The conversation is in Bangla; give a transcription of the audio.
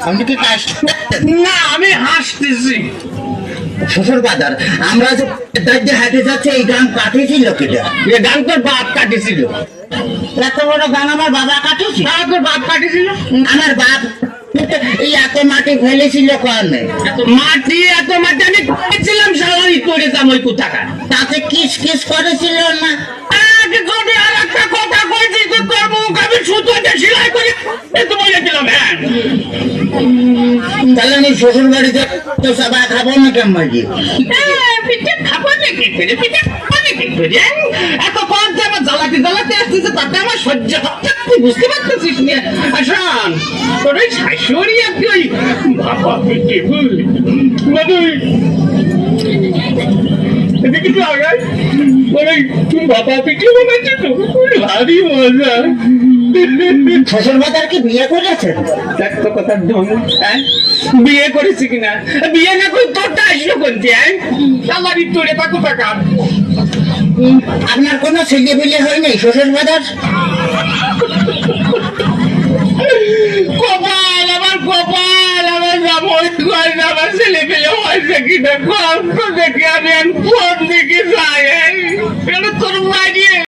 আপনি কি কাশতে? না, আমি হাসতেছি। শ্বশুর বাজার, আমরা যে দাঁড়িয়ে হাঁটে যাচ্ছে এই গান কাটিয়েছিল কেটে? এ গান তোর বাপ কাটিছিল। এত বড় গান আমার বাবা কাটিয়েছিল? হ্যাঁ, তোর বাপ কাটিছিল। আমার বাপ এই এত মাটি ফেলেছিল কারণে। মাটি এত মাটি আমি করেছিলাম, সালারি করে দাম ওই কোথাকার। তাতে কিস কিস করেছিল না? আর একটা কথা কইছি তো, তোর মুখ আমি সুতোতে সেলাই করে তো বলেছিলাম। হ্যাঁ, তাহলে আমি শ্বশুর বাড়িতে তো সবাই খাবো না কেমন? পিঠে খাবো নাকি করে, পিঠে খাবো নাকি করে? এত পথ যে আমার জ্বালাতে আসতেছে, তাতে আমার সহ্য হচ্ছে না, তুই বুঝতে পারতেছিস না। আসুন, তোর ওই শাশুড়ি আপনি ওই বাবা পিঠে এদিকে তো আগায় বাবা পিঠে বানাচ্ছে তো, ভারী মজা। শ্বশুর বাজার কি বিয়ে করেছেন? দেখ তো কথার ঢং। হ্যাঁ, বিয়ে করেছি কিনা? বিয়ে না করে তোরটা আসলো কোনটি? হ্যাঁ, সালারি তোরে থাকো টাকা। আপনার কোনো ছেলে বিলে হয় নাই শ্বশুর বাজার? কপাল আমার, কপাল আমার, আমার ছেলে পেলে হয়েছে কিনা কম তো দেখি আমি কোন দিকে যাই। তোর মারিয়ে